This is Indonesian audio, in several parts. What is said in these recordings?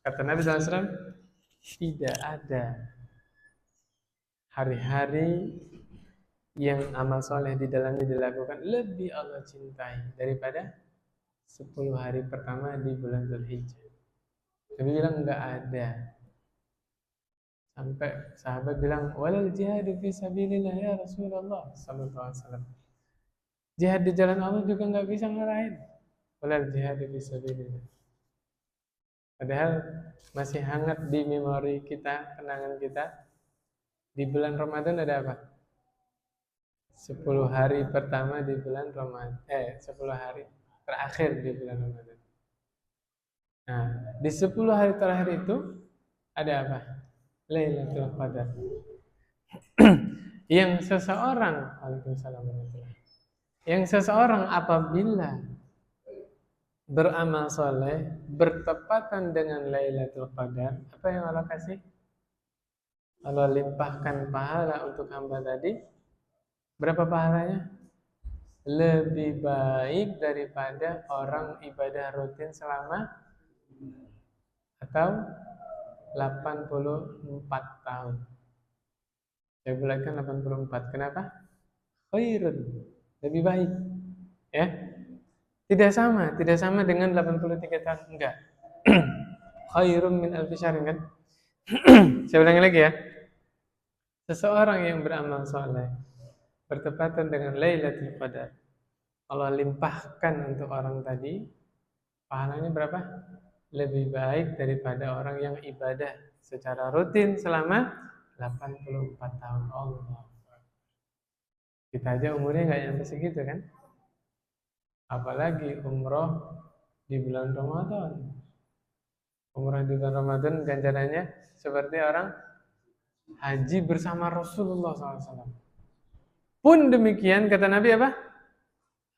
Kata Nabi SAW, tidak ada hari-hari yang amal soleh di dalamnya dilakukan lebih Allah cintai daripada 10 hari pertama di bulan Dzulhijjah. Nabi bilang enggak ada. Sampai sahabat bilang, walal jihadu fi sabilillah ya Rasulullah sallallahu alaihi wasallam. Jihad di jalan Allah juga enggak bisa ngalahin. Walal jihadu fi sabilillah. Padahal masih hangat di memori kita, kenangan kita. Di bulan Ramadan ada apa? 10 hari pertama di bulan Ramadan. 10 hari terakhir di bulan Ramadan. Nah, di 10 hari terakhir itu ada apa? Lailatul Qadar. Yang seseorang, Waalaikumsalam warahmatullahi. Yang seseorang apabila beramal soleh bertepatan dengan Lailatul Qadar, apa yang Allah kasih? Allah limpahkan pahala untuk hamba tadi. Berapa pahalanya? Lebih baik daripada orang ibadah rutin selama atau 84 tahun. Saya bulatkan 84. Kenapa? Khairun. Lebih baik. Ya. Tidak sama dengan 83 tahun. Enggak. Khairun min alfi syahrin kan? Saya ulangi lagi ya. Seseorang yang beramal soleh bertepatan dengan Lailatul Qadar, Allah limpahkan untuk orang tadi pahalanya berapa? Lebih baik daripada orang yang ibadah secara rutin selama 84 tahun. Allah. Kita aja umurnya nggak nyampe segitu kan? Apalagi umroh di bulan Ramadan. Umroh di bulan Ramadan ganjarannya seperti orang haji bersama Rasulullah SAW. Pun demikian kata Nabi apa?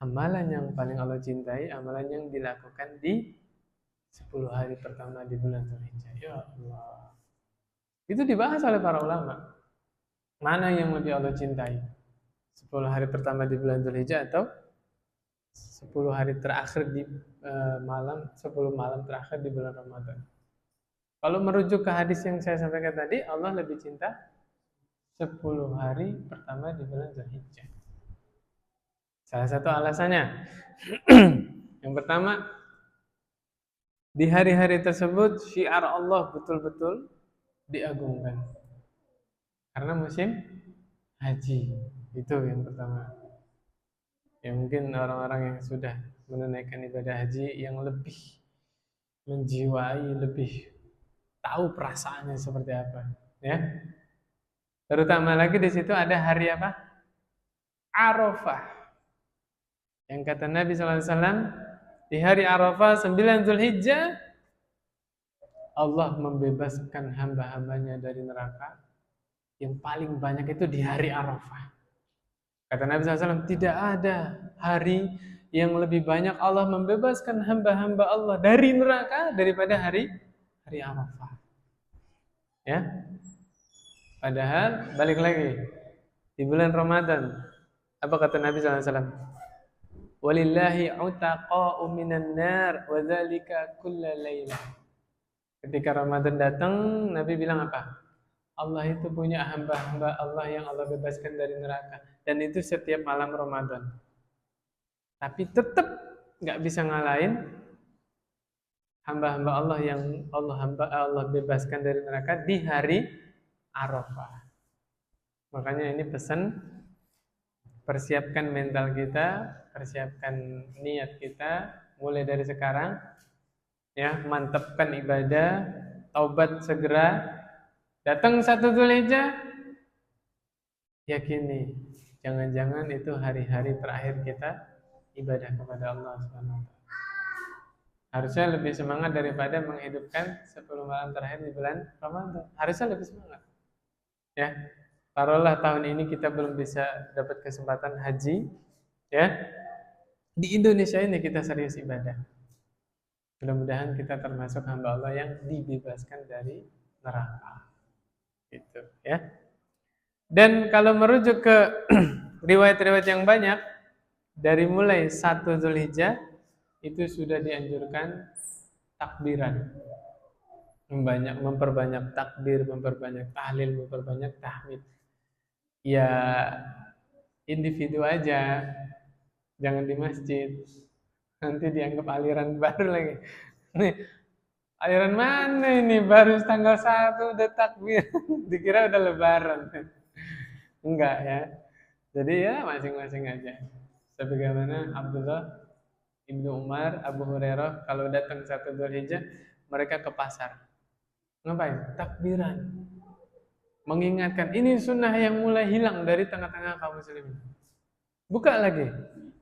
Amalan yang paling Allah cintai, amalan yang dilakukan di 10 hari pertama di bulan Dzulhijjah. Ya Allah. Itu dibahas oleh para ulama. Mana yang lebih Allah cintai? 10 hari pertama di bulan Dzulhijjah atau 10 hari terakhir di 10 malam terakhir di bulan Ramadan. Kalau merujuk ke hadis yang saya sampaikan tadi, Allah lebih cinta 10 hari pertama di bulan Dzulhijjah. Salah satu alasannya yang pertama, di hari-hari tersebut syiar Allah betul-betul diagungkan. Karena musim haji. Itu yang pertama. Ya mungkin orang-orang yang sudah menunaikan ibadah haji yang lebih menjiwai, lebih tahu perasaannya seperti apa, ya. Terutama lagi di situ ada hari apa? Arafah. Yang kata Nabi SAW, di hari Arafah 9 Zulhijjah Allah membebaskan hamba-hambanya dari neraka. Yang paling banyak itu di hari Arafah. Kata Nabi SAW, tidak ada hari yang lebih banyak Allah membebaskan hamba-hamba Allah dari neraka daripada hari Arafah. Ya. Padahal balik lagi di bulan Ramadan, apa kata Nabi SAW? Walillahi utaqa'u minan nar wa dzalika kulla lailah. Ketika Ramadan datang, Nabi bilang apa? Allah itu punya hamba-hamba Allah yang Allah bebaskan dari neraka, dan itu setiap malam Ramadan. Tapi tetap nggak bisa ngalahin hamba-hamba Allah yang Allah bebaskan dari neraka di hari Arafah. Makanya ini pesan, persiapkan mental kita, persiapkan niat kita mulai dari sekarang, ya, mantapkan ibadah, taubat segera. Datang 1 Dzulhijjah, yakini jangan-jangan itu hari-hari terakhir kita ibadah kepada Allah Subhanahu wa taala. Harusnya lebih semangat daripada menghidupkan 10 malam terakhir di bulan Ramadan. Harusnya lebih semangat. Ya. Taruhlah tahun ini kita belum bisa dapat kesempatan haji, ya. Di Indonesia ini kita serius ibadah. Mudah-mudahan kita termasuk hamba Allah yang dibebaskan dari neraka. Gitu, ya. Dan kalau merujuk ke riwayat-riwayat yang banyak, dari mulai 1 Dzulhijjah itu sudah dianjurkan takbiran. memperbanyak takbir, memperbanyak tahlil, memperbanyak tahmid. Ya individu aja, jangan di masjid. Nanti dianggap aliran baru lagi. Nih, aliran mana ini? Baru tanggal 1 udah takbir. Dikira udah lebaran. Enggak ya. Jadi ya masing-masing aja. Sebagaimana Abdullah Ibnu Umar, Abu Hurairah kalau datang 1 Dzulhijjah mereka ke pasar. Ngapain? Takbiran. Mengingatkan ini sunnah yang mulai hilang dari tengah-tengah kaum muslimin. Buka lagi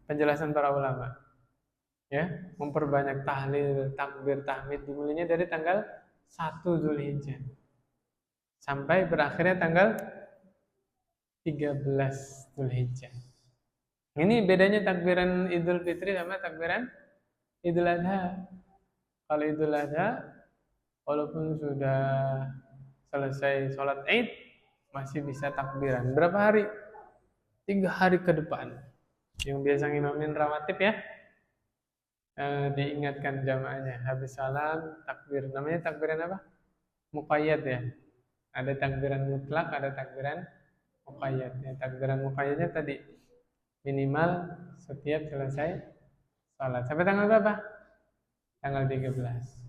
penjelasan para ulama. Ya, memperbanyak tahlil, takbir, tahmid dimulainya dari tanggal 1 Dzulhijjah sampai berakhirnya tanggal 13 Dzulhijjah. Ini bedanya takbiran Idul Fitri sama takbiran Idul Adha. Kalau Idul Adha, walaupun sudah selesai sholat Id, masih bisa takbiran. Berapa hari? 3 hari ke depan. Yang biasa ngimamin rawatib ya, diingatkan jamaahnya. Habis salam, takbir. Namanya takbiran apa? Muqayyad ya. Ada takbiran mutlak, ada takbiran muqayyad. Ya, takbiran muqayyadnya tadi minimal setiap selesai salat. Sampai tanggal berapa? Tanggal 13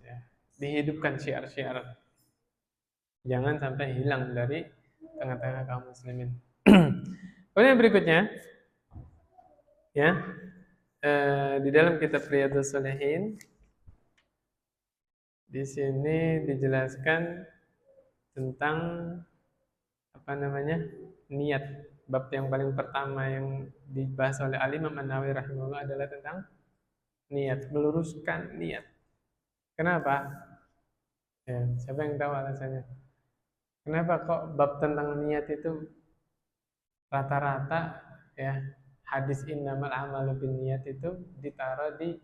ya. Dihidupkan syiar-syiar. Jangan sampai hilang dari tengah-tengah kaum muslimin. Kemudian berikutnya ya, di dalam kitab Riyadhus Shalihin di sini dijelaskan tentang apa namanya? Niat. Bab yang paling pertama yang dibahas oleh Al-Imam An-Nawawi rahimahullah adalah tentang niat, meluruskan niat. Kenapa? Ya, siapa yang tahu alasannya? Kenapa kok bab tentang niat itu rata-rata ya hadis innamal a'malu binniyat itu ditaruh di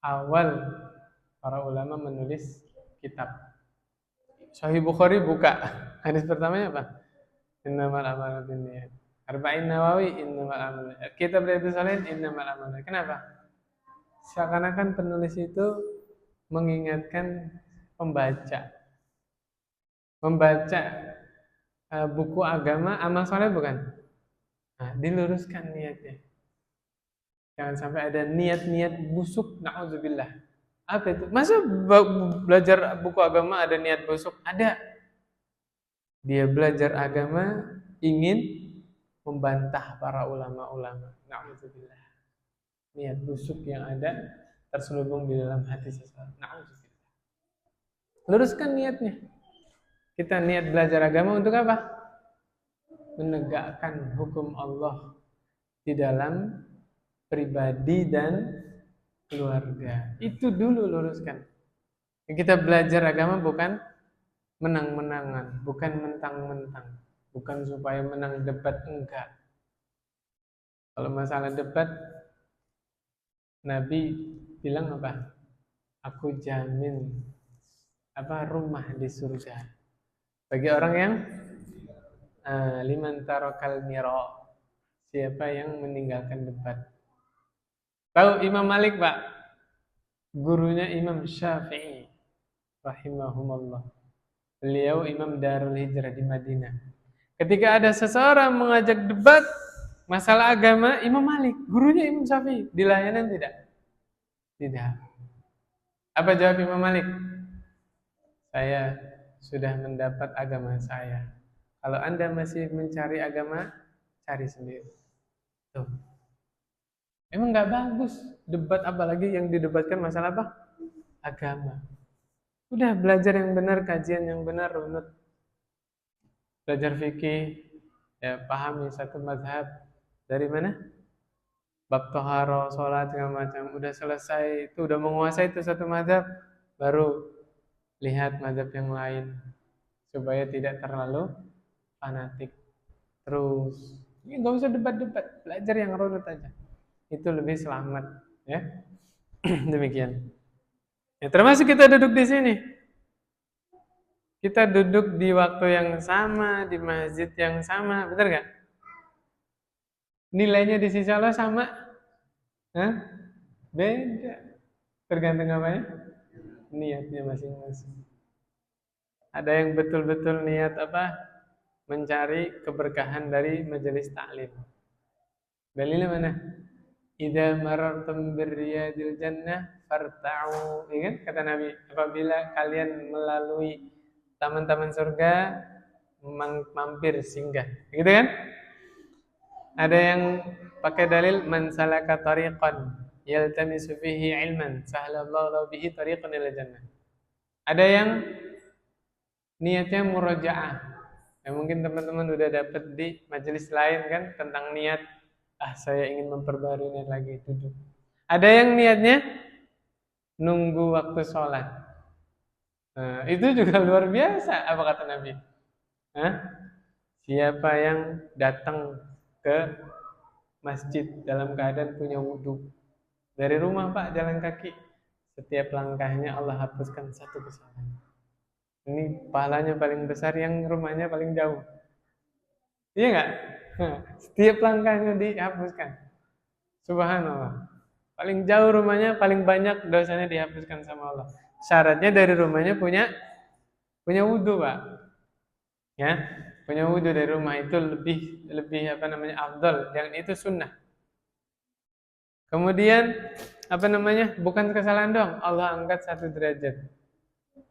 awal para ulama menulis kitab. Sahih Bukhari buka hadis pertamanya apa? Innamal a'malu binniyat. Arba'in Nawawi innamal a'malu. Kitab Riyadhus Shalihin innamal a'malu. Kenapa? Seakan-akan penulis itu mengingatkan pembaca. Membaca buku agama amal soleh bukan? Nah, diluruskan niatnya. Jangan sampai ada niat-niat busuk, na'udzubillah. Apa itu? Masa belajar buku agama ada niat busuk? Ada. Dia belajar agama ingin membantah para ulama-ulama. Na'udzubillah. Niat busuk yang ada terselubung di dalam hati seseorang. Na'udzubillah. Luruskan niatnya. Kita niat belajar agama untuk apa? Menegakkan hukum Allah di dalam pribadi dan keluarga. Itu dulu luruskan. Kita belajar agama bukan menang-menangan, bukan mentang-mentang, bukan supaya menang debat, enggak. Kalau masalah debat, Nabi bilang apa? Aku jamin rumah di surga bagi orang yang liman tarakal mira, siapa yang meninggalkan debat. Tahu Imam Malik, Pak? Gurunya Imam Syafi'i rahimahumullah. Beliau Imam Darul Hijrah di Madinah. Ketika ada seseorang mengajak debat masalah agama, Imam Malik, gurunya Imam Syafi'i, dilayanan tidak? Tidak. Apa jawab Imam Malik? Saya sudah mendapat agama saya. Kalau Anda masih mencari agama, cari sendiri. Tuh. Emang nggak bagus debat, apalagi yang didebatkan masalah apa? Agama. Udah belajar yang benar, kajian yang benar, runut. Belajar fikih, ya pahami satu mazhab. Dari mana? Bab toharo, sholat, segala macam. Udah selesai, itu udah menguasai itu satu mazhab, baru lihat mazhab yang lain. Supaya tidak terlalu fanatik. Terus, ini nggak usah debat-debat, belajar yang runut aja. Itu lebih selamat, ya. Demikian. Ya, termasuk kita duduk di sini. Kita duduk di waktu yang sama, di masjid yang sama, benar nggak? Nilainya di sisi Allah sama? Hah? Beda. Tergantung apa ya? Niatnya masing-masing. Ada yang betul-betul niat apa? Mencari keberkahan dari majelis taklim. Dalilnya mana? Idza marartum birriyadil jannah farta'u. Ya kan kata Nabi, apabila kalian melalui taman-taman surga, mampir singgah. Gitu kan? Ada yang pakai dalil man salaka tariqan yaltamisu fihi ilman sahhalallahu lahu bihi tariqan ila jannah. Ada yang niatnya murojaah. Ya, mungkin teman-teman udah dapat di majelis lain kan tentang niat. Saya ingin memperbarui niat lagi duduk. Ada yang niatnya nunggu waktu sholat. Nah, itu juga luar biasa. Apa kata Nabi? Siapa yang datang ke masjid dalam keadaan punya wudhu. Dari rumah Pak jalan kaki. Setiap langkahnya Allah hapuskan satu kesalahan. Ini pahalanya paling besar yang rumahnya paling jauh. Iya nggak? Setiap langkahnya dihapuskan. Subhanallah. Paling jauh rumahnya, paling banyak dosanya dihapuskan sama Allah. Syaratnya dari rumahnya punya wudhu Pak. Ya, punya wudhu dari rumah itu lebih apa namanya afdal. Yang itu sunnah. Kemudian apa namanya? Bukan kesalahan dong. Allah angkat 1 derajat.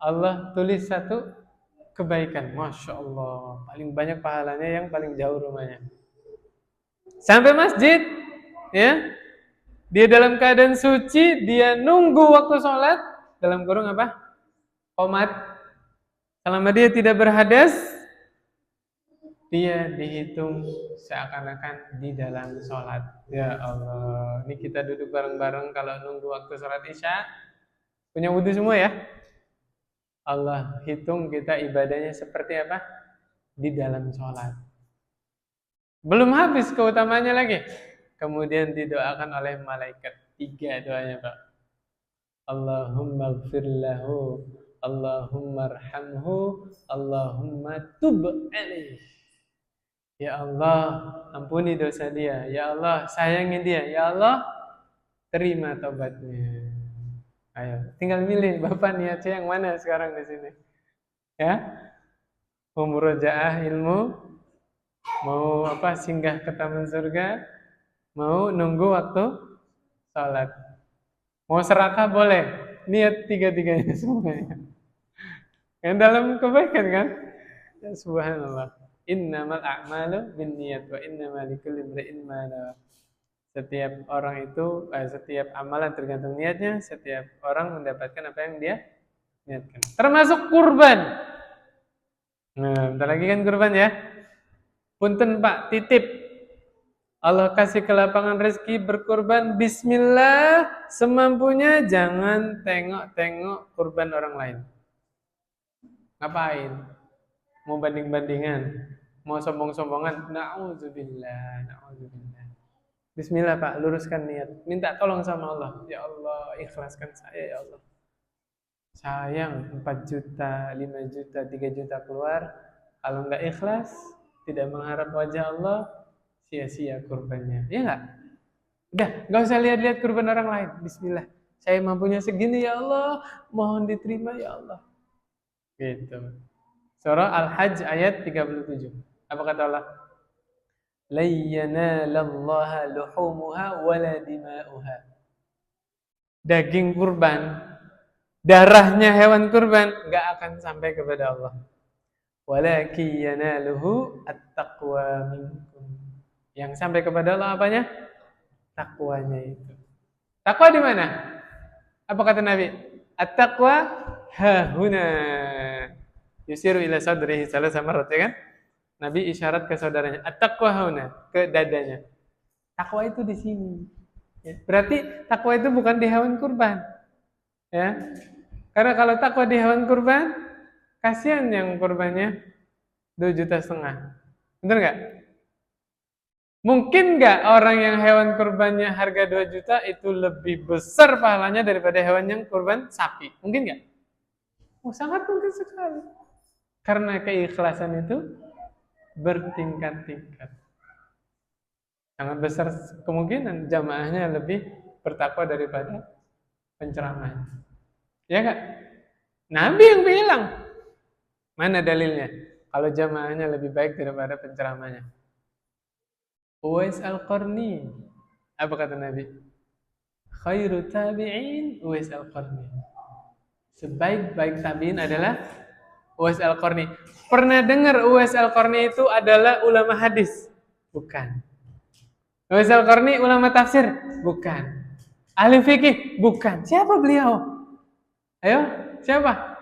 Allah tulis 1 kebaikan. Masya Allah. Paling banyak pahalanya yang paling jauh rumahnya. Sampai masjid, ya. Dia dalam keadaan suci, dia nunggu waktu sholat. Dalam kurung apa? Qomat. Selama dia tidak berhadas, dia dihitung seakan-akan di dalam sholat. Ya Allah, ini kita duduk bareng-bareng kalau nunggu waktu sholat isya. Punya wudhu semua ya? Allah hitung kita ibadahnya seperti apa? Di dalam sholat. Belum habis keutamanya lagi. Kemudian didoakan oleh malaikat. 3 doanya Pak. Allahumma gfir lahu, Allahumma arhamhu, Allahumma tub alaih. Ya Allah, ampuni dosa dia. Ya Allah, sayangi dia. Ya Allah, terima taubatnya. Ayo, tinggal milih Bapak niatnya yang mana sekarang di sini. Ya, mau murojaah ilmu, mau apa singgah ke taman surga, mau nunggu waktu salat. Mau serakah boleh, niat 3-tiganya semuanya. Yang dalam kebaikan kan? Ya, subhanallah. Innamal a'malu binniyat wa innamal likulli imri'in ma nawa. Setiap orang itu, setiap amalan tergantung niatnya. Setiap orang mendapatkan apa yang dia niatkan. Termasuk kurban. Nah, bentar lagi kan kurban ya. Punten Pak, titip. Allah kasih kelapangan rezeki berkurban. Bismillah, semampunya jangan tengok-tengok kurban orang lain. Ngapain? Mau banding-bandingan, mau sombong-sombongan. Na'udzubillah. Bismillah Pak, luruskan niat. Minta tolong sama Allah. Ya Allah, ikhlaskan saya ya Allah. Sayang 4 juta, 5 juta, 3 juta keluar. Kalau nggak ikhlas, tidak mengharap wajah Allah, sia-sia kurbannya. Iya nggak? Udah, nggak usah lihat-lihat kurban orang lain. Bismillah. Saya mampunya segini ya Allah, mohon diterima ya Allah. Gitu. Surah Al-Hajj ayat 37. Apa kata Allah? La yanalallaha luhumuha wala dima'uha. Daging kurban, darahnya hewan kurban enggak akan sampai kepada Allah. Walaki yanaluhu at-taqwa minkum. Yang sampai kepada Allah apanya? Takwanya itu. Takwa di mana? Apa kata Nabi? At-taqwa hahuna. Yusiru ila sadrihi salah sama rot, ya kan? Nabi isyarat ke saudaranya, at-taqwa hauna, ke dadanya. Takwa itu di sini. Ya, berarti takwa itu bukan di hewan kurban. Ya. Karena kalau takwa di hewan kurban, kasihan yang kurbannya 2,5 juta. Benar nggak? Mungkin nggak orang yang hewan kurbannya harga 2 juta itu lebih besar pahalanya daripada hewan yang kurban sapi? Mungkin nggak? Oh, sangat mungkin sekali. Karena keikhlasan itu bertingkat-tingkat. Sangat besar kemungkinan jamaahnya lebih bertakwa daripada penceramahnya. Ya kan? Nabi yang bilang, Mana dalilnya? Kalau jamaahnya lebih baik daripada penceramahnya. Uwais Al-Qarni. Apa kata Nabi? Khairu tabi'in Uwais Al-Qarni. Sebaik-baik tabi'in adalah Uwais Al-Qarni. Pernah dengar Uwais Al-Qarni itu adalah ulama hadis? Bukan. Uwais Al-Qarni ulama tafsir? Bukan. Ahli fikih? Bukan. Siapa beliau? Ayo, siapa?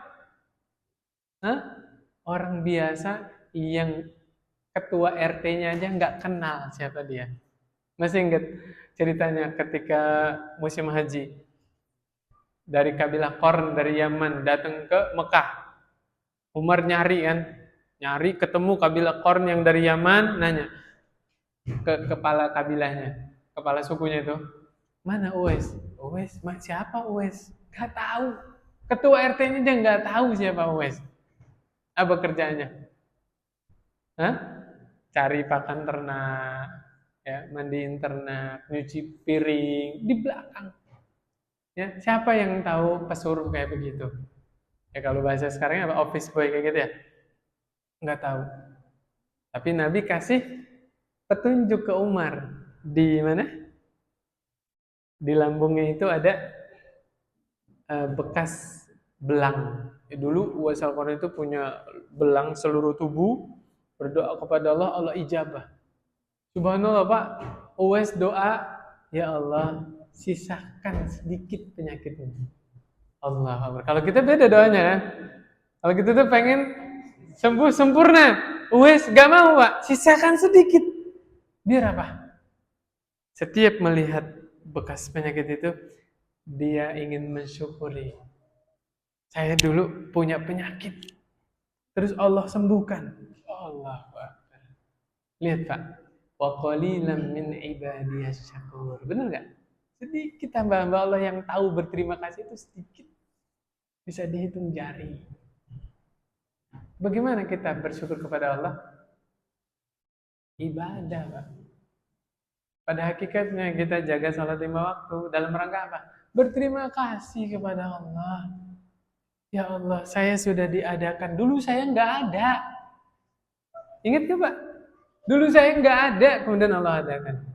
Hah? Orang biasa yang ketua RT-nya aja nggak kenal siapa dia. Masih ingat ceritanya ketika musim haji dari kabilah Qarn dari Yaman datang ke Mekah. Umar nyari ketemu kabilah Qarn yang dari Yaman, nanya ke kepala kabilahnya, kepala sukunya itu, mana Uwais? Uwais, siapa Uwais? Gak tahu. Ketua RT-nya aja nggak tahu siapa Uwais. Apa kerjanya? Hah? Cari pakan ternak, ya, mandiin ternak, nyuci piring di belakang. Ya, siapa yang tahu pesuruh kayak begitu? Ya kalau bahasa sekarang apa office boy kayak gitu ya? Nggak tahu. Tapi Nabi kasih petunjuk ke Umar. Di mana? Di lambungnya itu ada bekas belang. Dulu Uwais Al-Qarni itu punya belang seluruh tubuh, berdoa kepada Allah, Allah ijabah. Subhanallah Pak, Uwais doa, ya Allah, sisakan sedikit penyakitnya. Allah Akbar. Kalau kita beda doanya kan. Kalau kita tuh pengen sembuh sempurna. Uwais gak mau Pak, sisakan sedikit. Biar apa? Setiap melihat bekas penyakit itu, dia ingin mensyukuri. Saya dulu punya penyakit, terus Allah sembuhkan. Allah Akbar. Lihat Pak, wa qalilan min ibadiyas syakur. Benar nggak? Sedikit hamba-hamba Allah yang tahu berterima kasih itu sedikit. Bisa dihitung jari. Bagaimana kita bersyukur kepada Allah? Ibadah Pak. Pada hakikatnya kita jaga salat 5 waktu dalam rangka apa? Berterima kasih kepada Allah. Ya Allah, saya sudah diadakan. Dulu saya nggak ada. Ingat gak Pak? Dulu saya nggak ada, kemudian Allah adakan.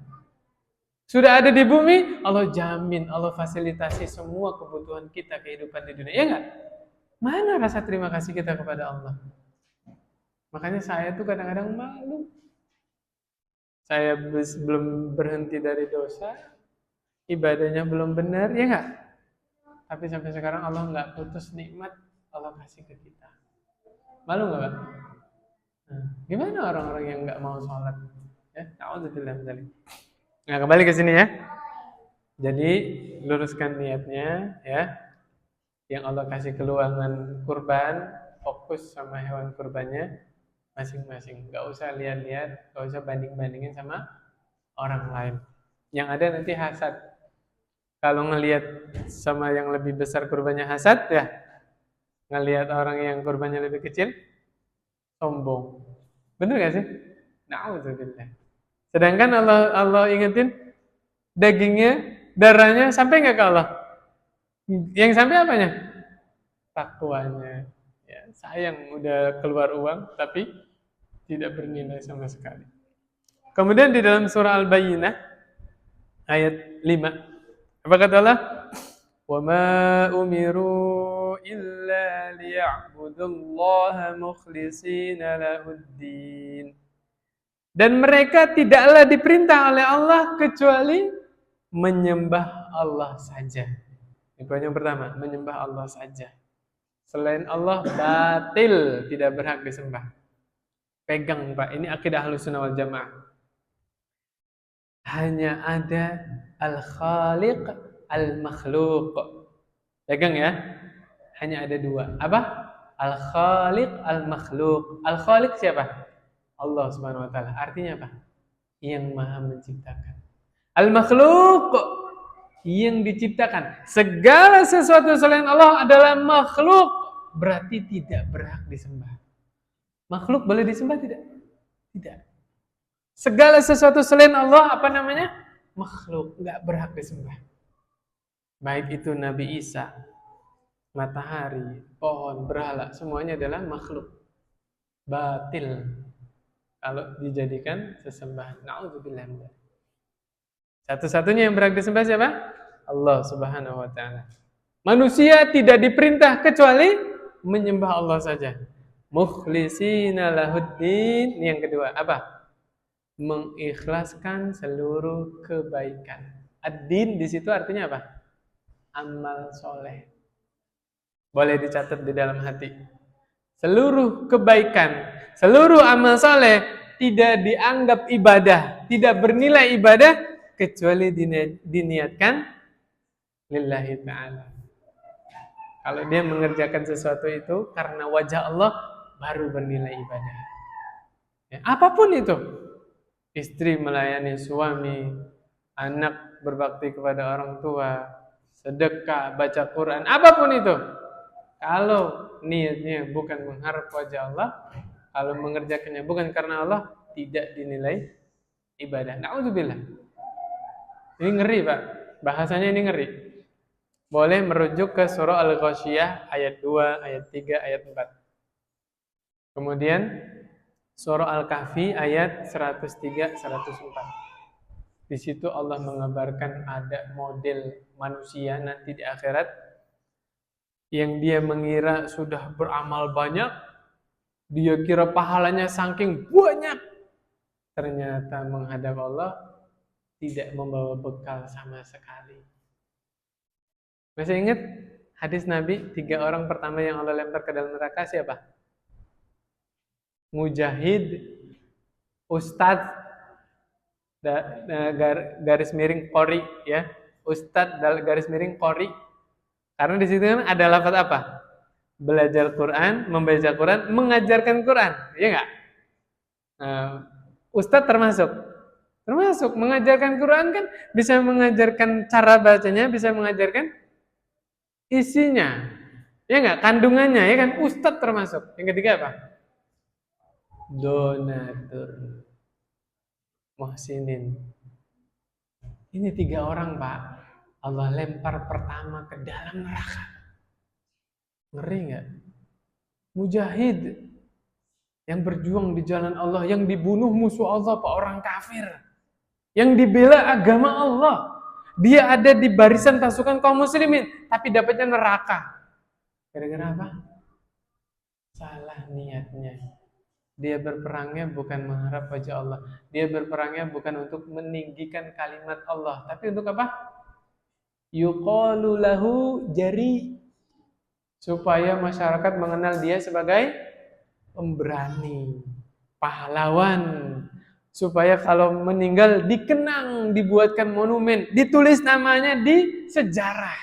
Sudah ada di bumi, Allah jamin, Allah fasilitasi semua kebutuhan kita, kehidupan di dunia. Ya nggak? Mana rasa terima kasih kita kepada Allah? Makanya saya tuh kadang-kadang malu. Saya belum berhenti dari dosa, ibadahnya belum benar, ya nggak? Tapi sampai sekarang Allah nggak putus nikmat Allah kasih ke kita. Malu nggak Pak? Nah, gimana orang-orang yang nggak mau sholat? Ya, na'udzubillah min dzalik. Nah, kembali ke sini ya. Jadi luruskan niatnya ya. Yang Allah kasih keluangan kurban, fokus sama hewan kurbannya masing-masing. Nggak usah lihat-lihat, nggak usah banding-bandingin sama orang lain. Yang ada nanti hasad. Kalau ngelihat sama yang lebih besar kurbannya hasad ya, ngelihat orang yang kurbannya lebih kecil sombong. Bener gak sih? Na'udzubillah. Sedangkan Allah ingetin dagingnya, darahnya sampai nggak ke Allah? Yang sampai apanya? Takwanya. Ya, sayang udah keluar uang tapi tidak bernilai sama sekali. Kemudian di dalam surah Al-Bayyinah ayat 5 apa kata Allah? Wa ma umiru illa liya'budullaha mukhlishina lahuddin. Dan mereka tidaklah diperintah oleh Allah kecuali menyembah Allah saja. Ini poin yang pertama, menyembah Allah saja. Selain Allah batil, tidak berhak disembah. Pegang Pak, ini akidah Ahlussunnah wal Jamaah. Hanya ada Al-Khaliq, Al-Makhluq. Pegang ya. Hanya ada dua. Apa? Al-Khaliq, Al-Makhluq. Al-Khaliq siapa? Allah Subhanahu wa taala. Artinya apa? Yang Maha menciptakan. Al-Makhluq, yang diciptakan. Segala sesuatu selain Allah adalah makhluk, berarti tidak berhak disembah. Makhluk boleh disembah tidak? Tidak. Segala sesuatu selain Allah apa namanya? Makhluk, nggak berhak disembah. Baik itu Nabi Isa, matahari, pohon, berhala, semuanya adalah makhluk. batil kalau dijadikan sesembahan. Nauzubillah. Satu-satunya yang berhak disembah siapa? Allah Subhanahu wa taala. Manusia tidak diperintah kecuali menyembah Allah saja. Mukhlisina lahuddin. Ini yang kedua, apa? Mengikhlaskan seluruh kebaikan. Ad-din di situ artinya apa? Amal soleh. Boleh dicatat di dalam hati. Seluruh kebaikan, seluruh amal soleh tidak dianggap ibadah, tidak bernilai ibadah kecuali diniatkan lillahi ta'ala. Kalau dia mengerjakan sesuatu itu karena wajah Allah, baru bernilai ibadah. Ya, apapun itu, istri melayani suami, anak berbakti kepada orang tua, sedekah, baca Quran, apapun itu. Kalau niatnya bukan mengharap wajah Allah, kalau mengerjakannya bukan karena Allah, tidak dinilai ibadah. Na'udzubillah. Ini ngeri, Pak. Bahasanya ini ngeri. Boleh merujuk ke surah Al-Ghasyiyah ayat 2, ayat 3, ayat 4. Kemudian surah Al-Kahfi ayat 103, 104. Di situ Allah mengabarkan ada model manusia nanti di akhirat yang dia mengira sudah beramal banyak, dia kira pahalanya saking banyak, ternyata menghadap Allah tidak membawa bekal sama sekali. Masih ingat hadis Nabi, 3 orang pertama yang Allah lempar ke dalam neraka siapa? Mujahid, Ustadz, garis miring Qori, ya, Ustadz garis miring Qori. Karena di situ kan ada lafaz apa? Belajar Quran, membaca Quran, mengajarkan Quran, ya nggak? Ustadz termasuk mengajarkan Quran kan bisa mengajarkan cara bacanya, bisa mengajarkan isinya, ya nggak? Kandungannya, ya kan? Ustadz termasuk. Yang ketiga apa? Donatur, muhsinin. Ini 3 orang, Pak. Allah lempar pertama ke dalam neraka. Ngeri nggak? Mujahid yang berjuang di jalan Allah, yang dibunuh musuh Allah, Pak, orang kafir, yang dibela agama Allah. Dia ada di barisan pasukan kaum muslimin, tapi dapatnya neraka. Gara-gara apa? Salah niatnya. Dia berperangnya bukan mengharap wajah Allah. Dia berperangnya bukan untuk meninggikan kalimat Allah, tapi untuk apa? Yuqalu lahu jari, supaya masyarakat mengenal dia sebagai pemberani, pahlawan, supaya kalau meninggal dikenang, dibuatkan monumen, ditulis namanya di sejarah.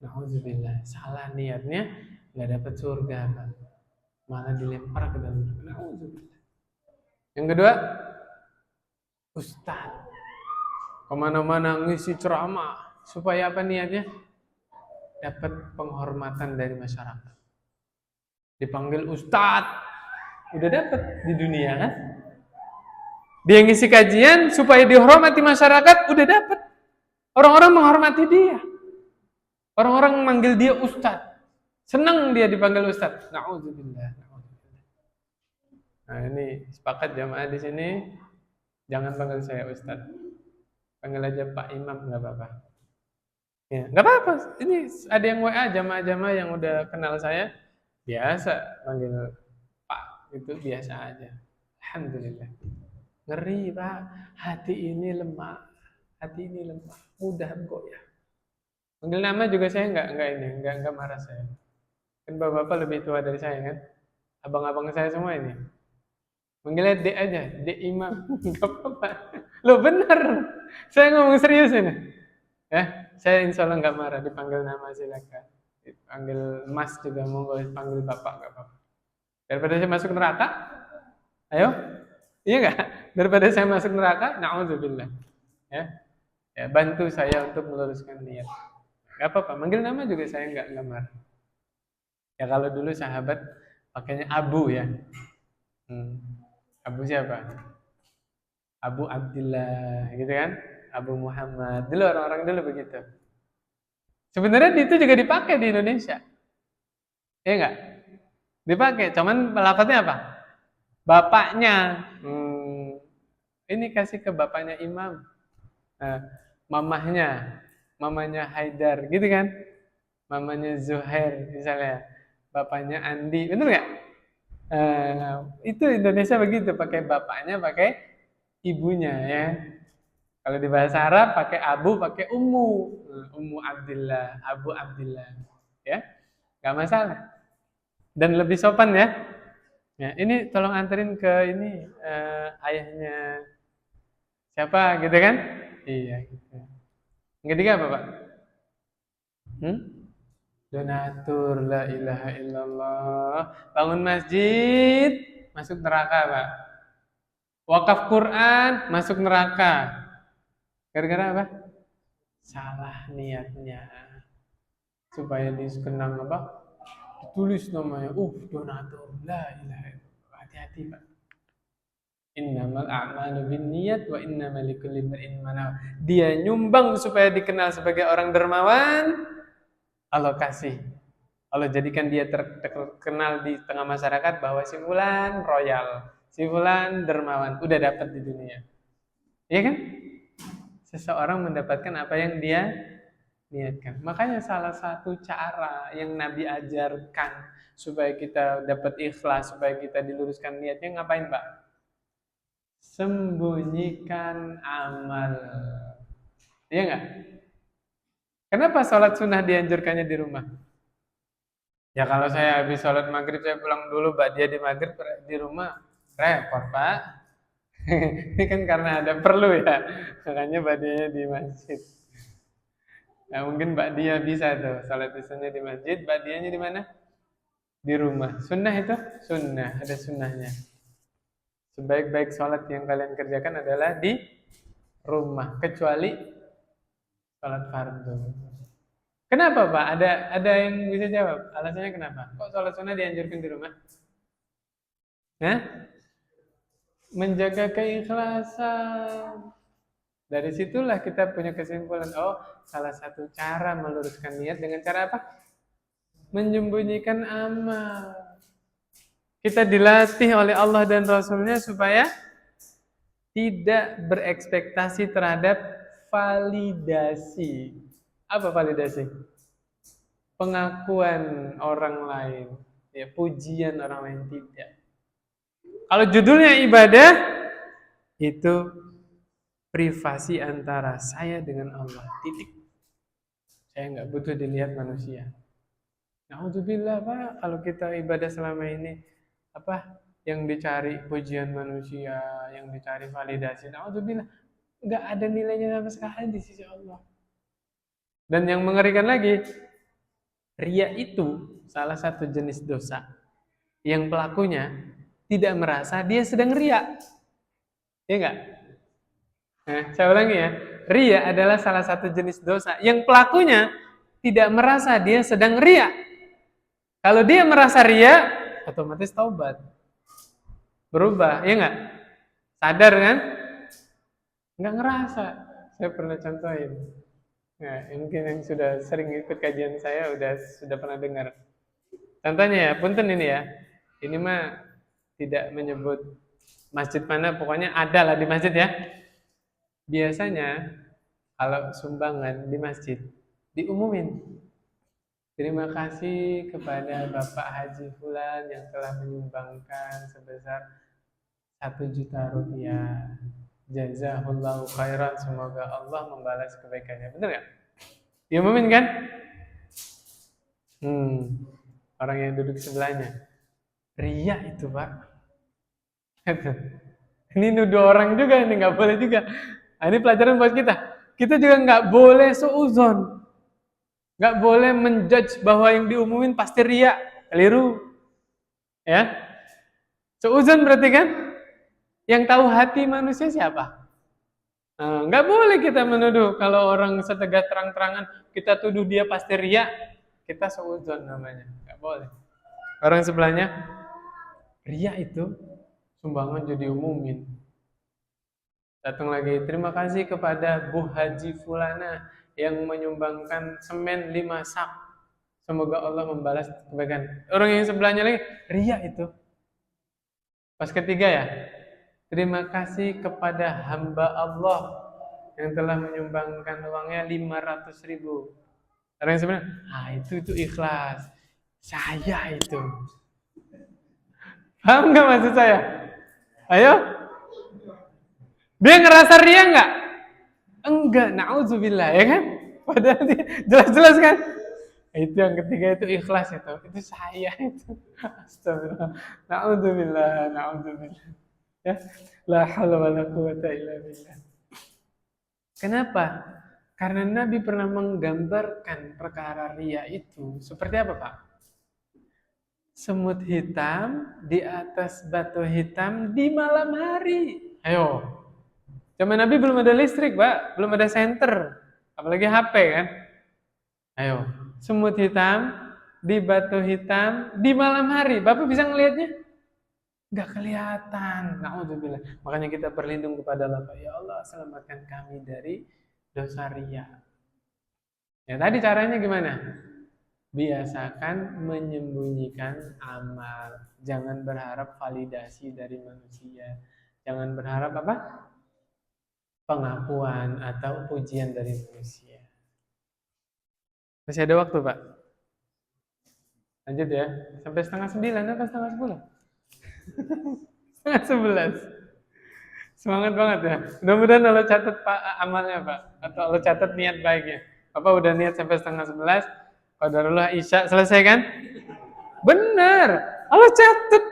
Nauzubillah, salah niatnya nggak dapat surga, Pak. Malah dilempar ke dalam neraka. Nauzubillah. Yang kedua, ustadz kemana-mana ngisi ceramah, supaya apa niatnya? Dapat penghormatan dari masyarakat. Dipanggil ustadz, udah dapat di dunia kan? Dia ngisi kajian supaya dihormati masyarakat, udah dapat. Orang-orang menghormati dia. Orang-orang memanggil dia ustadz. Senang dia dipanggil ustadz. Na'udzubillah. Nah, ini sepakat jamaah di sini, jangan panggil saya ustadz. Panggil aja Pak Imam, nggak apa-apa. Ya, nggak apa-apa. Ini ada yang WA jamaah-jamaah yang udah kenal saya, biasa panggil Pak, itu biasa aja. Alhamdulillah. Ngeri, Pak. Hati ini lemah. Hati ini lemah. Mudah goyah. Panggil nama juga saya enggak marah saya. Kan bapak-bapak lebih tua dari saya kan. Abang-abang saya semua ini. Manggilnya D aja, D Imam. Enggak apa-apa. Loh benar. Saya ngomong serius ini. Ya, saya insya Allah enggak marah dipanggil nama silakan. Dipanggil Mas juga monggo, dipanggil Bapak enggak apa-apa. Daripada saya masuk neraka, ayo. Iya enggak? Daripada saya masuk neraka, na'udzubillah. Ya, bantu saya untuk meluruskan niat. Enggak apa-apa, manggil nama juga saya enggak marah. Ya kalau dulu sahabat pakainya Abu ya. Abu siapa? Abu Abdillah, gitu kan? Abu Muhammad. Dulu orang-orang dulu begitu. Sebenarnya itu juga dipakai di Indonesia. Ya enggak? Dipakai, cuman lafadznya apa? Bapaknya. Ini kasih ke bapaknya Imam. Nah, mamahnya, mamanya Haidar, gitu kan? Mamanya Zuhair misalnya, bapaknya Andi, bener nggak? Itu Indonesia begitu, pakai bapaknya, pakai ibunya ya. Kalau di bahasa Arab pakai abu, pakai ummu, ummu Abdillah, Abu Abdillah, ya, nggak masalah. Dan lebih sopan ya. Ya, ini tolong anterin ke ini ayahnya siapa gitu kan? Iya. Gitu. Yang ketiga apa Pak? Hmm? Donatur, la ilaha illallah. Bangun masjid, masuk neraka Pak. Wakaf Quran, masuk neraka. Gara-gara apa? Salah niatnya. Supaya dikenang apa? Ditulis namanya. Donatur, la ilaha illallah. Hati-hati Pak. Innamal a'malu binniyat wa innamal likulli imrin ma nawa. Dia nyumbang supaya dikenal sebagai orang dermawan, Allah kasih. Allah jadikan dia terkenal di tengah masyarakat bahwa si fulan royal, si fulan dermawan, udah dapat di dunia. Iya kan? Seseorang mendapatkan apa yang dia niatkan. Makanya salah satu cara yang Nabi ajarkan supaya kita dapat ikhlas, supaya kita diluruskan niatnya ngapain, Pak? Sembunyikan amal. Iya nggak? Kenapa sholat sunnah dianjurkannya di rumah? Ya kalau saya habis sholat maghrib saya pulang dulu, Mbak dia di maghrib di rumah repot Pak. Ini kan karena ada perlu ya, makanya Mbak dia di masjid. Nah mungkin Mbak dia bisa tuh sholat sunnah di masjid, Mbak dianya di mana? Di rumah. Sunnah itu sunnah, ada sunnahnya. Sebaik-baik sholat yang kalian kerjakan adalah di rumah, kecuali sholat fardu. Kenapa Pak? Ada yang bisa jawab? Alasannya kenapa? Kok sholat sunnah dianjurkan di rumah? Hah? Menjaga keikhlasan. Dari situlah kita punya kesimpulan, salah satu cara meluruskan niat dengan cara apa? Menyembunyikan amal. Kita dilatih oleh Allah dan Rasulnya supaya tidak berekspektasi terhadap validasi. Apa validasi? Pengakuan orang lain, ya, pujian orang lain tidak. Kalau judulnya ibadah, itu privasi antara saya dengan Allah. Titik. Saya nggak butuh dilihat manusia. Alhamdulillah Pak, kalau kita ibadah selama ini apa yang dicari pujian manusia, yang dicari validasi, alhamdulillah nggak ada nilainya sama sekali di sisi Allah. Dan yang mengerikan lagi, ria itu salah satu jenis dosa yang pelakunya tidak merasa dia sedang ria. Ya enggak? Nah, saya ulangi ya. Ria adalah salah satu jenis dosa yang pelakunya tidak merasa dia sedang ria. Kalau dia merasa ria, otomatis taubat. Berubah, ya enggak? Sadar kan? Enggak ngerasa. Saya pernah contohin. Nah, mungkin yang sudah sering ikut kajian saya sudah pernah dengar. Contohnya ya, punten ini ya. Ini mah tidak menyebut masjid mana, pokoknya ada lah di masjid ya. Biasanya kalau sumbangan di masjid diumumin. Terima kasih kepada Bapak Haji Fulan yang telah menyumbangkan sebesar 1 juta rupiah. Jazakallahu khairan, semoga Allah membalas kebaikannya. Benar nggak? Diumumin kan? Orang yang duduk sebelahnya. Ria itu Pak. Ini nuduh orang juga, ini nggak boleh juga. Nah, ini pelajaran buat kita. Kita juga nggak boleh suuzon. Nggak boleh menjudge bahwa yang diumumin pasti ria. Keliru. Ya. Suuzon berarti kan? Yang tahu hati manusia siapa? Nah, nggak boleh kita menuduh. Kalau orang setegah terang-terangan kita tuduh dia pasti ria, kita suuzon namanya. Nggak boleh. Orang sebelahnya, ria itu sumbangan jadi umumin. Datang lagi, terima kasih kepada Bu Haji Fulana yang menyumbangkan semen 5 sak. Semoga Allah membalas kebaikan. Orang yang sebelahnya lagi, riya itu. Pas ketiga ya, terima kasih kepada hamba Allah yang telah menyumbangkan uangnya 500.000. Orang yang sebenarnya, itu ikhlas. Saya itu. Paham nggak maksud saya? Ayo, dia ngerasa ria nggak? Enggak, na'udzubillah, ya kan? Padahal dia jelas-jelas kan? Itu yang ketiga itu ikhlas itu saya itu. Astagfirullah. Na'udzubillah, na'udzubillah. Ya, la haula wala quwata illa billah. Kenapa? Karena Nabi pernah menggambarkan perkara ria itu seperti apa, Pak? Semut hitam di atas batu hitam di malam hari. Ayo. Zaman Nabi belum ada listrik, Pak. Belum ada senter. Apalagi HP kan. Ayo. Semut hitam di batu hitam di malam hari. Bapak bisa ngelihatnya? Nggak kelihatan. Na'udzubillah. Makanya kita berlindung kepada Allah. Ya Allah, selamatkan kami dari dosa ria. Ya tadi caranya gimana? Biasakan menyembunyikan amal. Jangan berharap validasi dari manusia. Jangan berharap apa? Pengakuan atau pujian dari manusia. Masih ada waktu, Pak? Lanjut ya. Sampai 8:30 atau 8:30? 10:30. Semangat banget ya. Mudah-mudahan Allah catat Pak amalnya, Pak. Atau Allah catat niat baiknya. Bapak udah niat sampai 10:30. Qadarullah Isya selesai kan? Benar. Allah catat.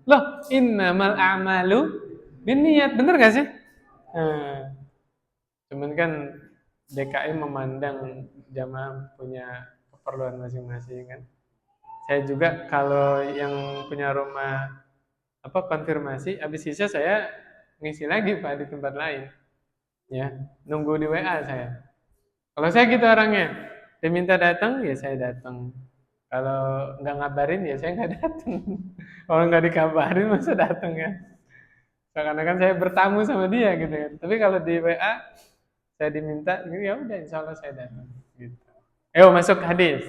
Loh, innamal a'malu binniyat. Bener gak sih? Nah, cuman kan DKI memandang jamaah punya keperluan masing-masing kan. Saya juga kalau yang punya rumah konfirmasi habis Isya saya ngisi lagi Pak di tempat lain. Ya, nunggu di WA saya. Kalau saya gitu orangnya, diminta datang ya saya datang. Kalau nggak ngabarin ya saya nggak datang. Kalau nggak dikabarin masa datang ya. Seakan-akan saya bertamu sama dia gitu kan. Tapi kalau di WA saya diminta, ya udah insya Allah saya datang. Gitu. Ayo masuk hadis.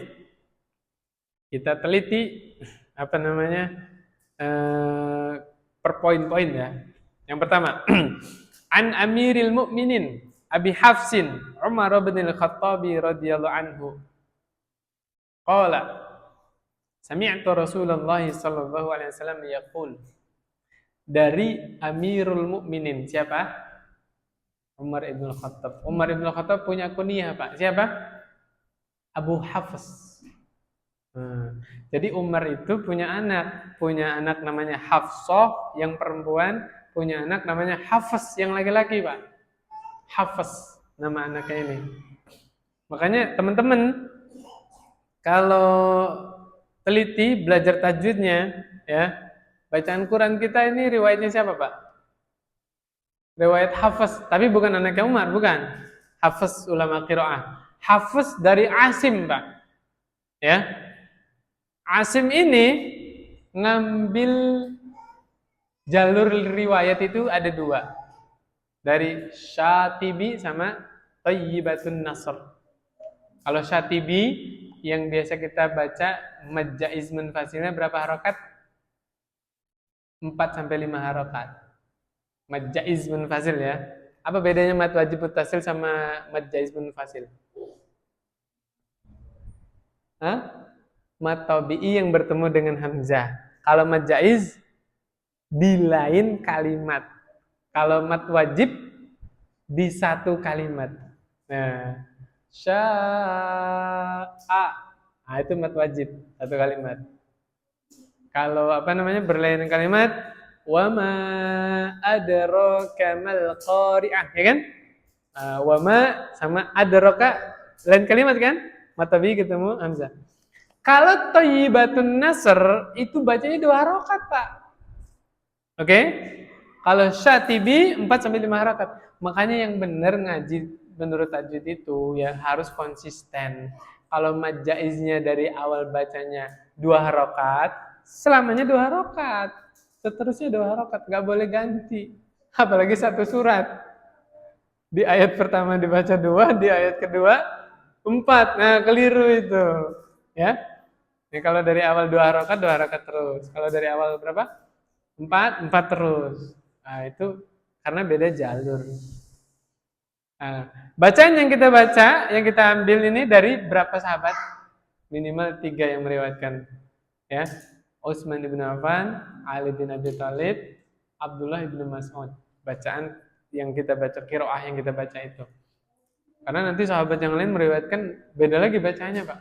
Kita teliti per poin-poin ya. Yang pertama, an Amiril Mukminin Abi Hafsin Umar bin Al-Khattabi radhiyallahu anhu. Qala sami'tu Rasulullah sallallahu alaihi wasallam yaqul. Dari Amirul Mukminin siapa? Umar ibn Khattab. Umar ibn Khattab punya kunyah, Pak. Siapa? Abu Hafs. Jadi Umar itu punya anak namanya Hafsah yang perempuan, punya anak namanya Hafs yang laki-laki, Pak. Hafs nama anaknya ini. Makanya teman-teman kalau teliti belajar tajwidnya ya, bacaan Quran kita ini riwayatnya siapa, Pak? Riwayat Hafs, tapi bukan anaknya Umar, bukan. Hafs ulama qiraah. Hafs dari Asim, Pak. Ya. Asim ini ngambil jalur riwayat itu ada 2. Dari Syatibi sama Thayyibatun Nasr. Kalau Syatibi yang biasa kita baca mad jaiz munfasilnya berapa harokat? 4 sampai 5 harokat. Mad jaiz munfasil ya. Apa bedanya mad wajib muttasil sama mad jaiz munfasil? Mad tabi'i yang bertemu dengan hamzah. Kalau mad jaiz di lain kalimat. Kalau mad wajib di satu kalimat. Nah, sya'a. Nah, itu mad wajib, satu kalimat. Kalau berlainan kalimat, wa ma adraka mal qari'ah, ya kan? Wa ma sama adraka lain kalimat kan? Mad tabi'i ketemu hamzah. Kalau Thayyibatun Nasr itu bacanya 2 harokat, Pak. Oke? Kalau Syatibi 4 sampai 5 harokat. Makanya yang benar ngaji menurut tajwid itu ya harus konsisten. Kalau mad jaiznya dari awal bacanya 2 harokat, selamanya 2 harokat. Seterusnya 2 harokat, nggak boleh ganti. Apalagi satu surat. Di ayat pertama dibaca 2, di ayat kedua 4. Nah, keliru itu. Ya. Ini kalau dari awal 2 rakaat terus. Kalau dari awal berapa? 4 terus. Nah, itu karena beda jalur. Nah, bacaan yang kita baca, yang kita ambil ini dari berapa sahabat? Minimal 3 yang meriwayatkan. Ya. Utsman bin Affan, Ali bin Abi Thalib, Abdullah bin Mas'ud. Bacaan yang kita baca, qiraah yang kita baca itu. Karena nanti sahabat yang lain meriwayatkan beda lagi bacanya, Pak.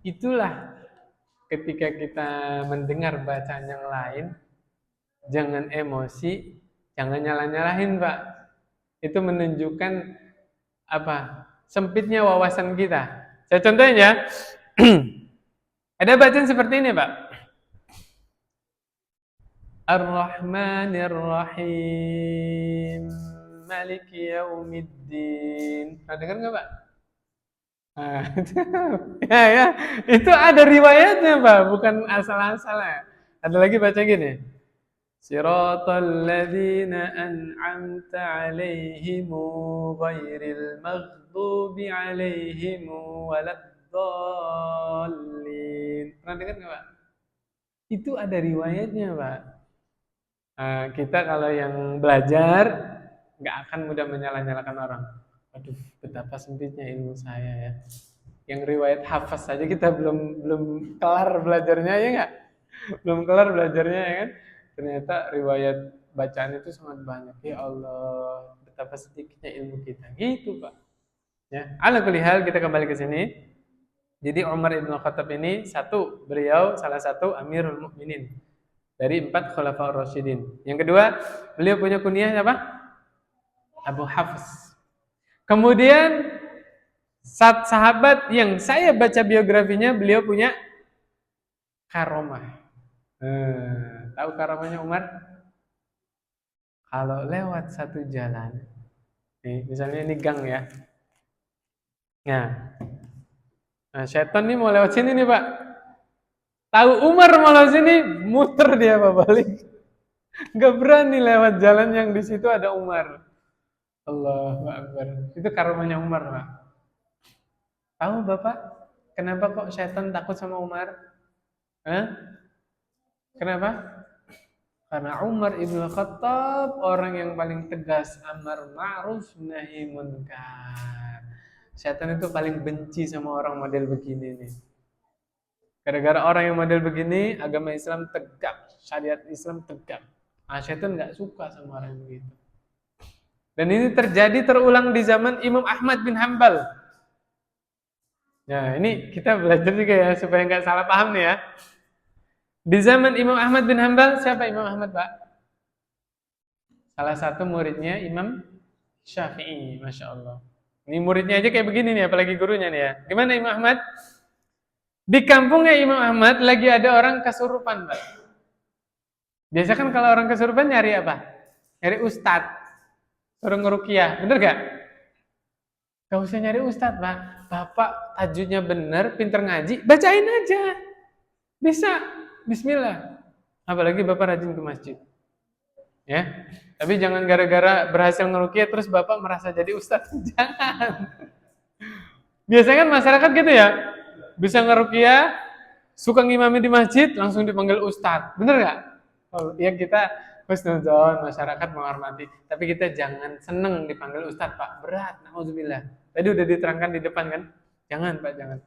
Itulah ketika kita mendengar bacaan yang lain, jangan emosi, jangan nyalah-nyalahin, Pak. Itu menunjukkan apa? Sempitnya wawasan kita. Saya contohin ya. Ada bacaan seperti ini, Pak. Ar-Rahmanir Rahim, Maliki Yaumiddin. Pernah dengar nggak, Pak? Nah, ya, itu ada riwayatnya, Pak, bukan asal-asal ya. Ada lagi baca gini. Siratal ladzina an'amta 'alaihim ghairil maghdubi 'alaihim waladdallin. Pernah dengar nggak, Pak? Itu ada riwayatnya, Pak. Kita kalau yang belajar nggak akan mudah menyalah-nyalahkan orang. Aduh, betapa sempitnya ilmu saya ya. Yang riwayat hafaz saja kita belum kelar belajarnya, ya nggak? Belum kelar belajarnya, ya kan? Ternyata riwayat bacaan itu sangat banyak. Ya Allah, betapa sedikitnya ilmu kita. Gitu, Pak. Ya, ala kulli hal, kita kembali ke sini. Jadi Umar Ibn Khattab ini beliau salah satu Amirul Mukminin dari 4 Khulafaur Rasyidin. Yang kedua, beliau punya kunyah apa? Abu Hafs. Kemudian sahabat yang saya baca biografinya, beliau punya karomah. Tahu karomahnya Umar? Kalau lewat satu jalan, nih misalnya ini gang ya. Nah, setan nih mau lewat sini nih, Pak. Tahu Umar mau lewat sini, muter dia, Pak, balik. Gak berani lewat jalan yang di situ ada Umar. Allahu Akbar. Itu karomahnya Umar, Pak. Tahu Bapak, kenapa kok setan takut sama Umar? Kenapa? Karena Umar Ibn Khattab orang yang paling tegas, amar ma'ruf nahi munkar. Setan itu paling benci sama orang model begini nih. Gara-gara orang yang model begini, agama Islam tegak, syariat Islam tegak. Setan nggak suka sama orang begitu. Dan ini terulang di zaman Imam Ahmad bin Hanbal. Nah, ini kita belajar juga ya supaya nggak salah paham nih ya. Di zaman Imam Ahmad bin Hanbal, siapa Imam Ahmad, Pak? Salah satu muridnya Imam Syafi'i, Masya Allah. Ini muridnya aja kayak begini nih, apalagi gurunya nih ya. Gimana Imam Ahmad? Di kampungnya Imam Ahmad lagi ada orang kesurupan, Pak. Biasa kan kalau orang kesurupan nyari apa? Nyari ustadz. Suruh ngeruqyah, bener gak? Gak usah nyari ustadz, Pak. Bapak tajudnya bener, pinter ngaji, bacain aja. Bisa. Bismillah. Apalagi Bapak rajin ke masjid. Ya. Tapi jangan gara-gara berhasil ngeruqyah terus Bapak merasa jadi ustadz. Jangan. Biasanya kan masyarakat gitu ya. Bisa ngeruqyah, suka ngimami di masjid, langsung dipanggil ustadz. Bener gak? Oh, ya kita husnuzon, masyarakat menghormati. Tapi kita jangan seneng dipanggil ustadz, Pak. Berat, na'udzubillah. Tadi udah diterangkan di depan kan? Jangan, Pak, jangan.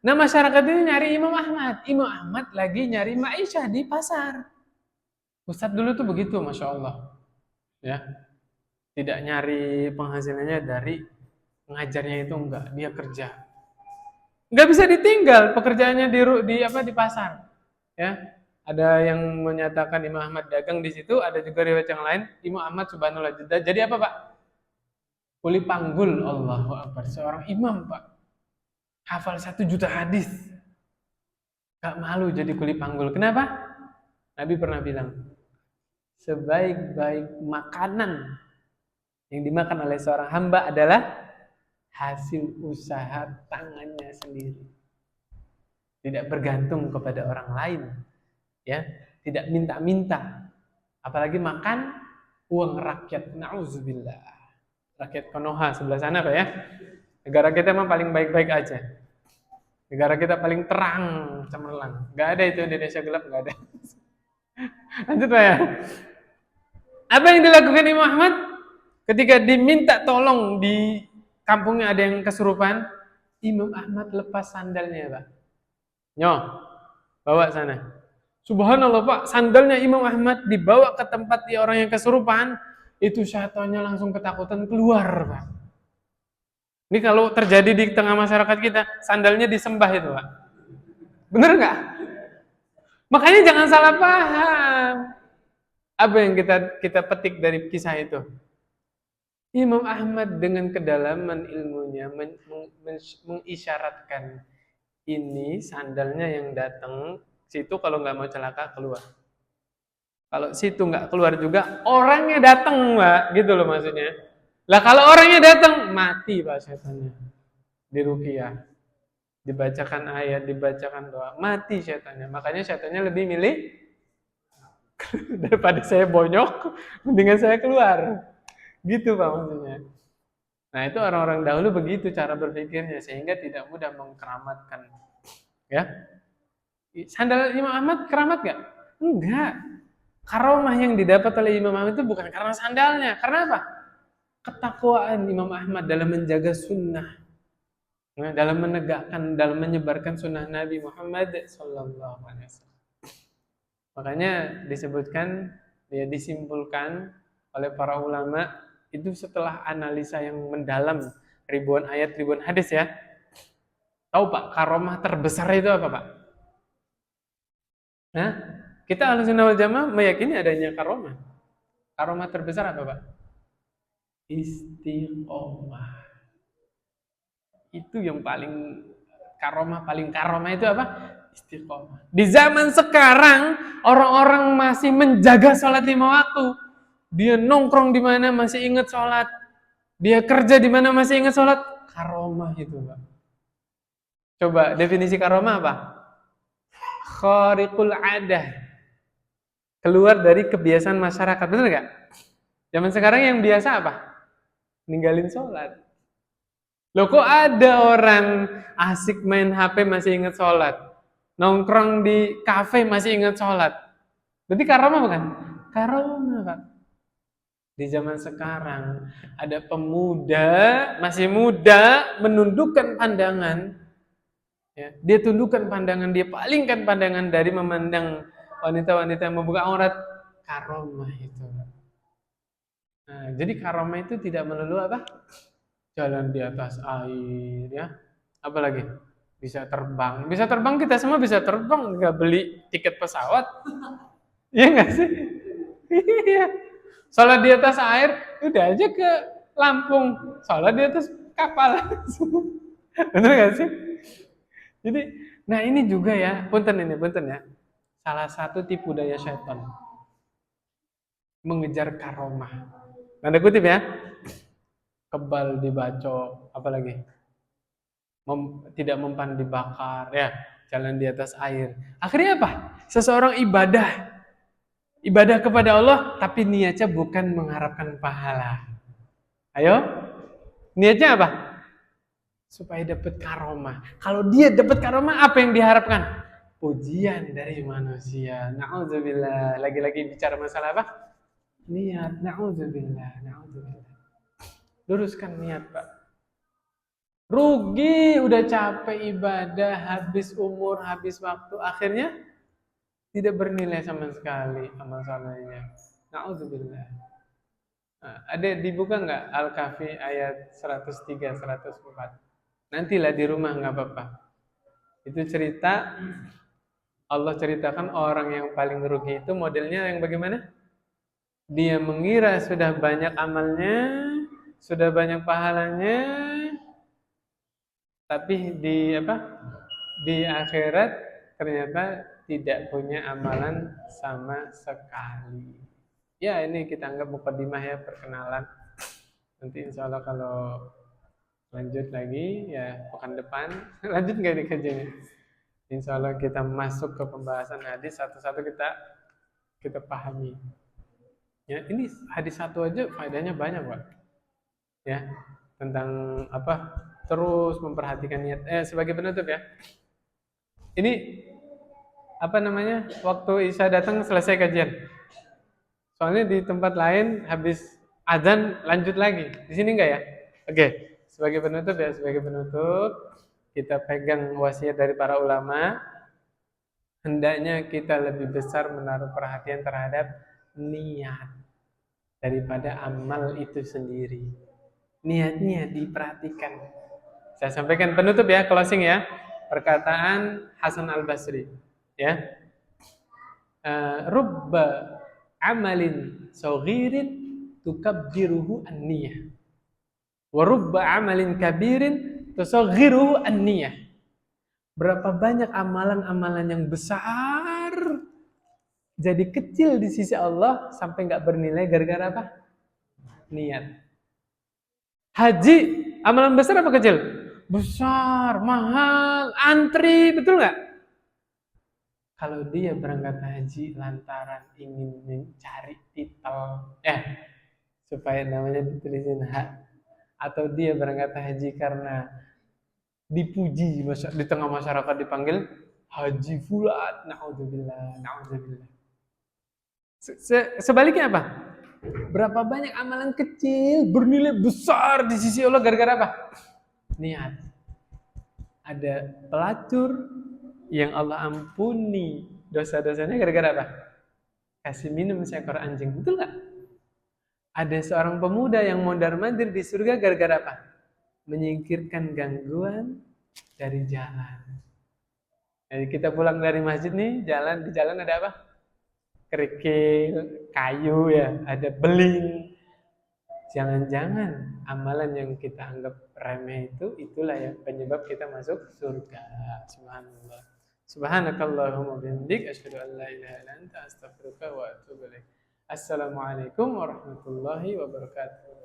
Nah, masyarakat ini nyari Imam Ahmad. Imam Ahmad lagi nyari ma'isyah di pasar. Ustadz dulu tuh begitu, Masya Allah. Ya, tidak nyari penghasilannya dari pengajarnya itu, enggak. Dia kerja. Enggak bisa ditinggal pekerjaannya di pasar. Ya, ada yang menyatakan Imam Ahmad dagang di situ, ada juga riwayat yang lain. Imam Ahmad subhanallah. Jadi apa, Pak? Kuli panggul, Allahu Akbar. Seorang imam, Pak. Hafal 1 juta hadis. Gak malu jadi kuli panggul. Kenapa? Nabi pernah bilang, sebaik-baik makanan yang dimakan oleh seorang hamba adalah hasil usaha tangannya sendiri. Tidak bergantung kepada orang lain. Ya, tidak minta-minta. Apalagi makan uang rakyat. Na'udzubillah. Rakyat Konoha sebelah sana, Pak ya. Negara kita emang paling baik-baik aja. Negara kita paling terang, cemerlang. Gak ada itu Indonesia gelap, gak ada. Lanjut Pak ya. Apa yang dilakukan Imam Ahmad ketika diminta tolong di kampungnya ada yang kesurupan? Imam Ahmad lepas sandalnya Pak. Nyoh, bawa sana. Subhanallah Pak, sandalnya Imam Ahmad dibawa ke tempat di orang yang kesurupan, itu syaitannya langsung ketakutan keluar Pak. Ini kalau terjadi di tengah masyarakat kita, sandalnya disembah itu Pak. Bener nggak? Makanya jangan salah paham. Apa yang kita petik dari kisah itu? Imam Ahmad dengan kedalaman ilmunya mengisyaratkan ini sandalnya yang datang, situ kalau nggak mau celaka keluar. Kalau situ nggak keluar juga, orangnya datang Mbak, gitu loh maksudnya. Lah kalau orangnya datang, mati Pak setannya. Di ruqyah. Dibacakan ayat, dibacakan doa, mati setannya. Makanya setannya lebih milih daripada saya bonyok, mendingan saya keluar. Gitu Pak maksudnya. Nah itu orang-orang dahulu begitu cara berpikirnya, sehingga tidak mudah mengkeramatkan. Ya, sandal Imam Ahmad keramat gak? Enggak. Karomah yang didapat oleh Imam Ahmad itu bukan karena sandalnya. Karena apa? Ketakwaan Imam Ahmad dalam menjaga sunnah, dalam menegakkan, dalam menyebarkan sunnah Nabi Muhammad Sallallahu Alaihi Wasallam. Makanya disebutkan, ya disimpulkan oleh para ulama itu setelah analisa yang mendalam ribuan ayat, ribuan hadis ya. Tahu Pak, karomah terbesar itu apa Pak? Nah, kita Ahlussunnah wal Jamaah meyakini adanya karomah. Karomah terbesar apa Pak? Istiqomah. Itu yang paling karomah itu apa? Istiqomah. Di zaman sekarang orang-orang masih menjaga sholat 5 waktu. Dia nongkrong di mana masih ingat sholat. Dia kerja di mana masih ingat sholat. Karomah itu Pak. Coba definisi karomah apa? Khariqul adah. Keluar dari kebiasaan masyarakat, benar gak? Zaman sekarang yang biasa apa? Ninggalin sholat. Loh kok ada orang asik main HP masih ingat sholat, nongkrong di kafe masih ingat sholat. Berarti karomah bukan? Karomah Pak. Di zaman sekarang ada pemuda masih muda menundukkan pandangan, ya, dia tundukkan pandangan, dia palingkan pandangan dari memandang wanita-wanita yang membuka aurat. Karomah itu. Nah, jadi karomah itu tidak melulu apa? Jalan di atas air, ya. Apalagi bisa terbang. Bisa terbang, kita semua bisa terbang, nggak beli tiket pesawat. Iya nggak sih? Iya. Sholat di atas air, udah aja ke Lampung. Sholat di atas kapal. Bener nggak sih? Jadi, nah ini juga ya, punten ya. Salah satu tipu daya syaitan. Mengejar karomah. Tanda kutip ya. Kebal dibacok, apalagi? Tidak mempan dibakar, ya. Jalan di atas air. Akhirnya apa? Seseorang ibadah kepada Allah, tapi niatnya bukan mengharapkan pahala. Ayo, niatnya apa? Supaya dapat karomah. Kalau dia dapat karomah, apa yang diharapkan? Pujian dari manusia. Na'udzubillah. Lagi-lagi bicara masalah apa? Niat. Na'udzubillah. Luruskan niat Pak. Rugi, udah capek ibadah, habis umur, habis waktu, akhirnya tidak bernilai sama sekali amal salehnya. Na'udzubillah. Nah, ada dibuka nggak Al-Kahfi ayat 103, 104? Nantilah di rumah nggak apa-apa. Itu cerita, Allah ceritakan orang yang paling rugi itu modelnya yang bagaimana? Dia mengira sudah banyak amalnya, sudah banyak pahalanya, tapi di akhirat ternyata tidak punya amalan sama sekali. Ya ini kita anggap mukadimah ya, perkenalan. Nanti insya Allah kalau lanjut lagi ya pekan depan lanjut nggak di kajiannya? Insya Allah kita masuk ke pembahasan hadis satu-satu kita pahami. Ya ini hadis satu aja faedahnya banyak Pak. Ya tentang apa? Terus memperhatikan niat. Sebagai penutup ya. Ini apa namanya? Waktu Isya datang selesai kajian. Soalnya di tempat lain habis azan lanjut lagi. Di sini enggak ya? Oke. Sebagai penutup ya, sebagai penutup kita pegang wasiat dari para ulama. Hendaknya kita lebih besar menaruh perhatian terhadap niat daripada amal itu sendiri. Niatnya diperhatikan. Saya sampaikan penutup ya, closing ya. Perkataan Hasan Al-Basri. Ya. Rubba amalin saghirin tukabbiruhu an-niyah. Wa rubba amalin kabirin tusaghiruhu an-niyah. Berapa banyak amalan-amalan yang besar jadi kecil di sisi Allah sampai nggak bernilai gara-gara apa? Niat. Haji, amalan besar apa kecil? Besar, mahal, antri, betul nggak? Kalau dia berangkat haji lantaran ingin mencari titel, supaya namanya ditulisin hak, atau dia berangkat haji karena dipuji di tengah masyarakat dipanggil Haji Fulan, naudzubillah, naudzubillah. Sebaliknya apa? Berapa banyak amalan kecil bernilai besar di sisi Allah gara-gara apa? Niat. Ada pelacur yang Allah ampuni dosa-dosanya gara-gara apa? Kasih minum seekor anjing, betul nggak? Ada seorang pemuda yang mondar-mandir di surga gara-gara apa? Menyingkirkan gangguan dari jalan. Jadi kita pulang dari masjid nih, di jalan ada apa? Kerikil, kayu ya, ada beling. Jangan-jangan amalan yang kita anggap remeh itu, itulah ya penyebab kita masuk surga. Subhanallah. Subhanakallahumma bihamdik asyhadu an la ilaha illa anta astaghfiruka wa atubu ilaik. Assalamualaikum warahmatullahi wabarakatuh.